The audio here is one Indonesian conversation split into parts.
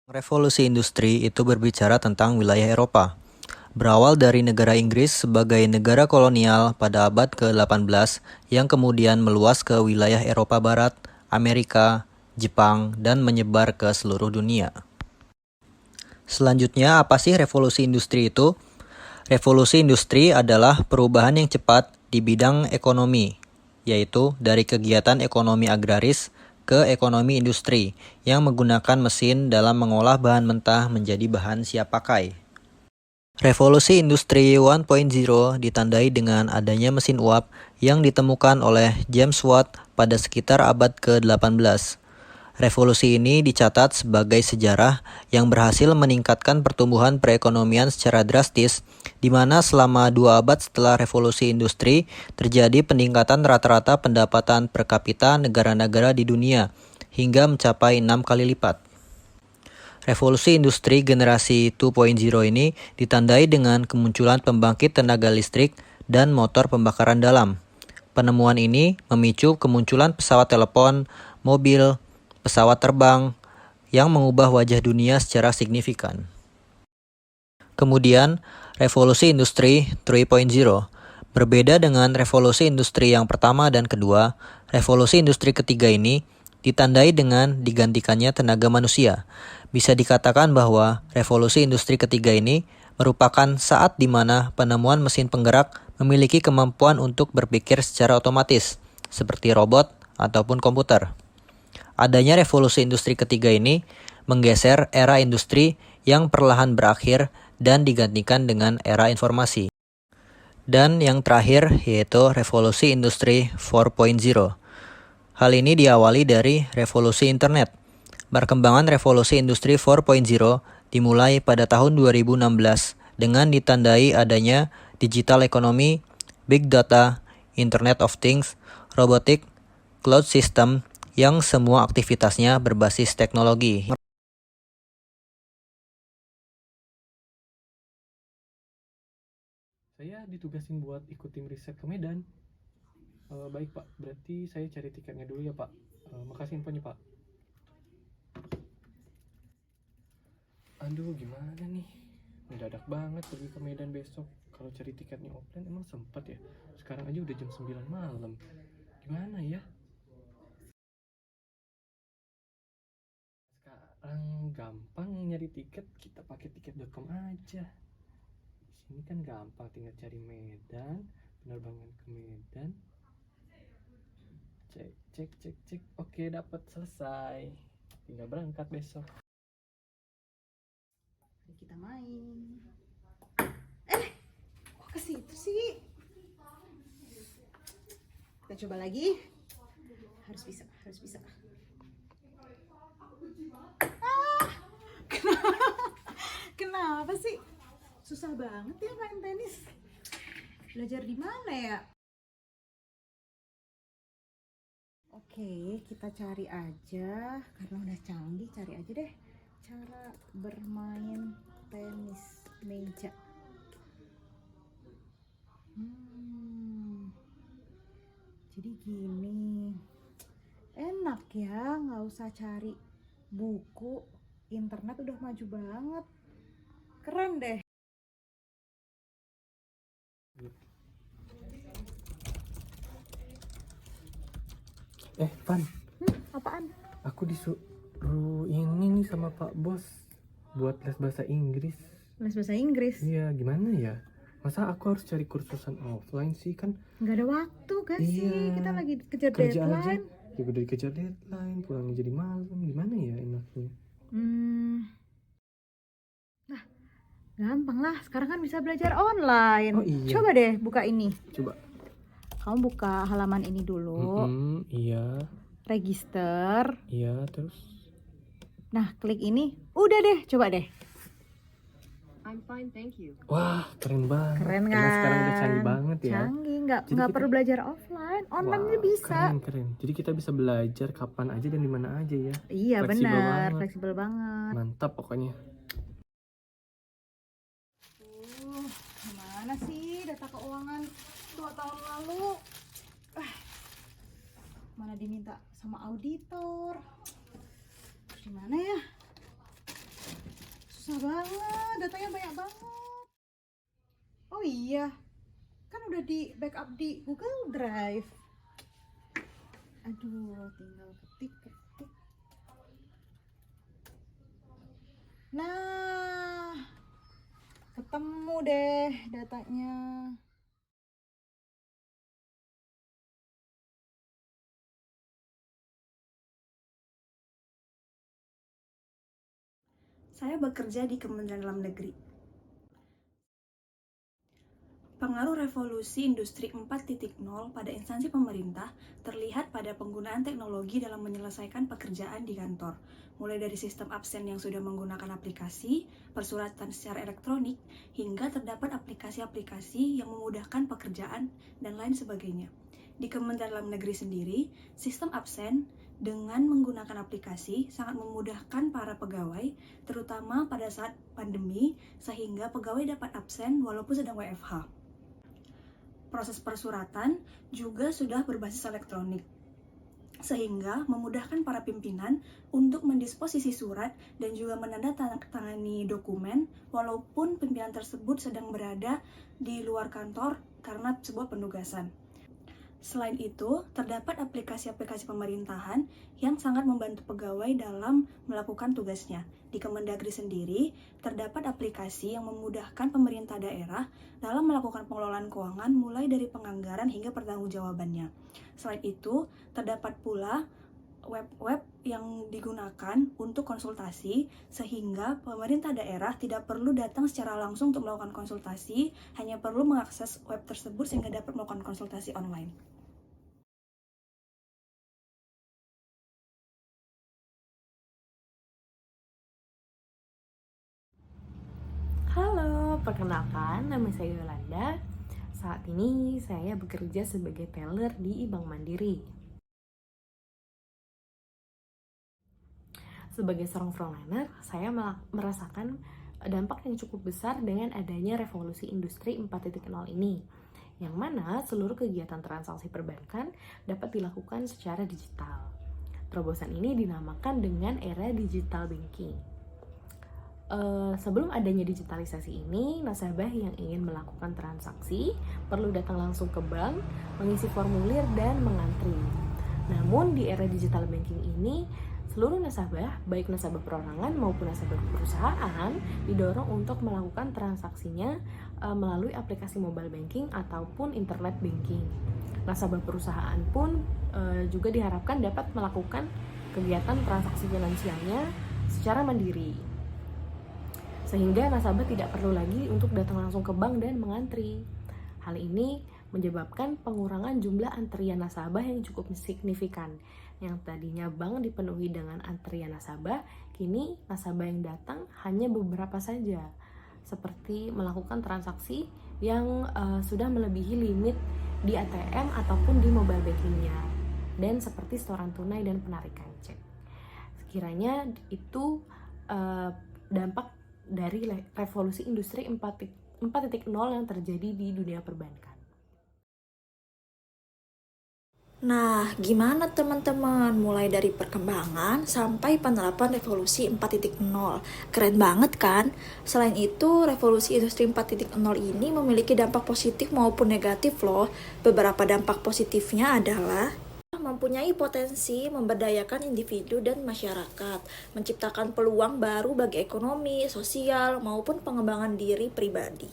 Revolusi industri itu berbicara tentang wilayah Eropa. Berawal dari negara Inggris sebagai negara kolonial pada abad ke-18 yang kemudian meluas ke wilayah Eropa Barat, Amerika, Jepang, dan menyebar ke seluruh dunia. Selanjutnya, apa sih revolusi industri itu? Revolusi industri adalah perubahan yang cepat di bidang ekonomi, yaitu dari kegiatan ekonomi agraris ke ekonomi industri yang menggunakan mesin dalam mengolah bahan mentah menjadi bahan siap pakai. Revolusi Industri 1.0 ditandai dengan adanya mesin uap yang ditemukan oleh James Watt pada sekitar abad ke-18. Revolusi ini dicatat sebagai sejarah yang berhasil meningkatkan pertumbuhan perekonomian secara drastis, di mana selama 2 abad setelah revolusi industri terjadi peningkatan rata-rata pendapatan per kapita negara-negara di dunia hingga mencapai 6 kali lipat. Revolusi industri generasi 2.0 ini ditandai dengan kemunculan pembangkit tenaga listrik dan motor pembakaran dalam. Penemuan ini memicu kemunculan pesawat telepon, mobil, pesawat terbang yang mengubah wajah dunia secara signifikan. Kemudian, revolusi industri 3.0. Berbeda dengan revolusi industri yang pertama dan kedua, revolusi industri ketiga ini ditandai dengan digantikannya tenaga manusia. Bisa dikatakan bahwa revolusi industri ketiga ini merupakan saat di mana penemuan mesin penggerak memiliki kemampuan untuk berpikir secara otomatis, seperti robot ataupun komputer. Adanya revolusi industri ketiga ini menggeser era industri yang perlahan berakhir dan digantikan dengan era informasi. Dan yang terakhir yaitu revolusi industri 4.0. Hal ini diawali dari revolusi internet. Perkembangan revolusi industri 4.0 dimulai pada tahun 2016 dengan ditandai adanya digital economy, big data, Internet of Things, robotik, cloud system, yang semua aktivitasnya berbasis teknologi. Saya ditugasin buat ikut tim riset ke Medan. Baik Pak, berarti saya cari tiketnya dulu ya Pak. Makasih infonya Pak. Aduh gimana nih, mendadak banget pergi ke Medan besok. Kalau cari tiketnya offline emang sempat ya. Sekarang aja udah jam 9 malam. Gimana ya? Sekarang gampang nyari tiket, kita pakai tiket.com aja. Di sini kan gampang, tinggal cari Medan, penerbangan ke Medan. Cek. Oke, dapat, selesai. Tinggal berangkat besok. Kita main. Kok ke situ sih? Kita coba lagi. Harus bisa. Kenapa sih? Susah banget ya main tenis. Belajar di mana ya? Oke, kita cari aja. Karena udah canggih, cari aja deh cara bermain tenis meja. Jadi gini, enak ya, nggak usah cari buku, internet udah maju banget, keren deh. Van, Apaan? aku disuruh ini nih sama Pak Bos buat les bahasa Inggris. Les bahasa Inggris? Iya, gimana ya? Masa aku harus cari kursusan offline sih, kan Nggak ada waktu gak sih? iya, Kita lagi kejar kerja aja deadline. ya udah dikejar deadline, pulangnya jadi malam. Gimana ya enaknya? Nah, gampang lah. Sekarang kan bisa belajar online. Oh iya, Coba deh buka ini. coba. Kamu buka halaman ini dulu. Iya, Register. iya, terus Nah, klik ini. Udah deh, coba deh. I'm fine, thank you. wah, keren banget. Keren Emang kan? sekarang udah canggih banget ya. Canggih, Jadi nggak kita- perlu belajar offline. Online Wow, bisa. keren. Jadi kita bisa belajar kapan aja dan di mana aja ya. Iya Fleksibel benar, banget. fleksibel banget. Mantap pokoknya. Gimana sih data keuangan 2 tahun lalu? Mana diminta sama auditor? Gimana ya? susah banget, datanya banyak banget. Oh iya, kan udah di backup di Google Drive. Aduh, tinggal ketik. Nah, ketemu deh datanya. Saya bekerja di Kementerian Dalam Negeri. Pengaruh revolusi industri 4.0 pada instansi pemerintah terlihat pada penggunaan teknologi dalam menyelesaikan pekerjaan di kantor, mulai dari sistem absen yang sudah menggunakan aplikasi, persuratan secara elektronik, hingga terdapat aplikasi-aplikasi yang memudahkan pekerjaan, dan lain sebagainya. Di Kementerian Dalam Negeri sendiri, sistem absen dengan menggunakan aplikasi sangat memudahkan para pegawai, terutama pada saat pandemi, sehingga pegawai dapat absen walaupun sedang WFH. Proses persuratan juga sudah berbasis elektronik, sehingga memudahkan para pimpinan untuk mendisposisi surat dan juga menandatangani dokumen walaupun pimpinan tersebut sedang berada di luar kantor karena sebuah penugasan. Selain itu, terdapat aplikasi-aplikasi pemerintahan yang sangat membantu pegawai dalam melakukan tugasnya. Di Kemendagri sendiri, terdapat aplikasi yang memudahkan pemerintah daerah dalam melakukan pengelolaan keuangan mulai dari penganggaran hingga pertanggungjawabannya. Selain itu, terdapat pula web-web yang digunakan untuk konsultasi, sehingga pemerintah daerah tidak perlu datang secara langsung untuk melakukan konsultasi, hanya perlu mengakses web tersebut sehingga dapat melakukan konsultasi online. Halo, perkenalkan nama saya Yolanda. Saat ini saya bekerja sebagai teller di Bank Mandiri. Sebagai seorang frontliner, saya merasakan dampak yang cukup besar dengan adanya revolusi industri 4.0 ini, yang mana seluruh kegiatan transaksi perbankan dapat dilakukan secara digital. Terobosan ini dinamakan dengan era digital banking. Sebelum adanya digitalisasi ini, nasabah yang ingin melakukan transaksi perlu datang langsung ke bank, mengisi formulir, dan mengantri. Namun di era digital banking ini, seluruh nasabah, baik nasabah perorangan maupun nasabah perusahaan, didorong untuk melakukan transaksinya melalui aplikasi mobile banking ataupun internet banking. Nasabah perusahaan pun juga diharapkan dapat melakukan kegiatan transaksi finansialnya secara mandiri, sehingga nasabah tidak perlu lagi untuk datang langsung ke bank dan mengantri. Hal ini menyebabkan pengurangan jumlah antrian nasabah yang cukup signifikan. Yang tadinya bank dipenuhi dengan antrian nasabah, kini nasabah yang datang hanya beberapa saja, seperti melakukan transaksi yang sudah melebihi limit di ATM ataupun di mobile bankingnya, dan seperti setoran tunai dan penarikan cek. Sekiranya itu dampak dari revolusi industri 4.0 yang terjadi di dunia perbankan. Nah, gimana teman-teman? Mulai dari perkembangan sampai penerapan revolusi 4.0. Keren banget kan? Selain itu, revolusi industri 4.0 ini memiliki dampak positif maupun negatif loh. Beberapa dampak positifnya adalah mempunyai potensi memberdayakan individu dan masyarakat, menciptakan peluang baru bagi ekonomi, sosial, maupun pengembangan diri pribadi.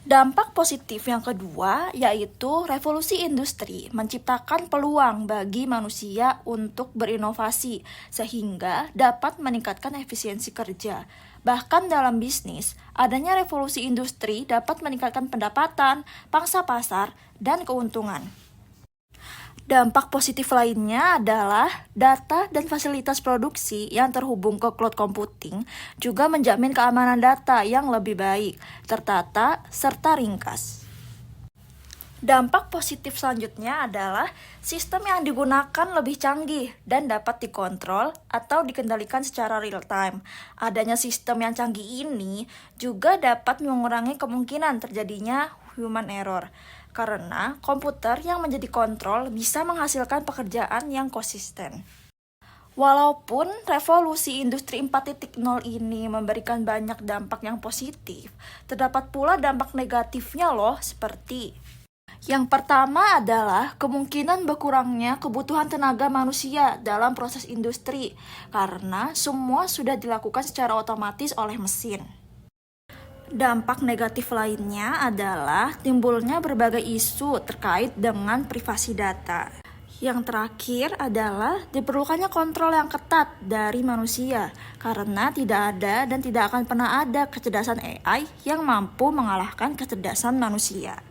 Dampak positif yang kedua yaitu revolusi industri menciptakan peluang bagi manusia untuk berinovasi sehingga dapat meningkatkan efisiensi kerja. Bahkan dalam bisnis, adanya revolusi industri dapat meningkatkan pendapatan, pangsa pasar, dan keuntungan. Dampak positif lainnya adalah data dan fasilitas produksi yang terhubung ke cloud computing juga menjamin keamanan data yang lebih baik, tertata, serta ringkas. Dampak positif selanjutnya adalah sistem yang digunakan lebih canggih dan dapat dikontrol atau dikendalikan secara real time. Adanya sistem yang canggih ini juga dapat mengurangi kemungkinan terjadinya human error, karena komputer yang menjadi kontrol bisa menghasilkan pekerjaan yang konsisten. Walaupun revolusi industri 4.0 ini memberikan banyak dampak yang positif, terdapat pula dampak negatifnya loh, seperti yang pertama adalah kemungkinan berkurangnya kebutuhan tenaga manusia dalam proses industri karena semua sudah dilakukan secara otomatis oleh mesin. Dampak negatif lainnya adalah timbulnya berbagai isu terkait dengan privasi data. Yang terakhir adalah diperlukannya kontrol yang ketat dari manusia karena tidak ada dan tidak akan pernah ada kecerdasan AI yang mampu mengalahkan kecerdasan manusia.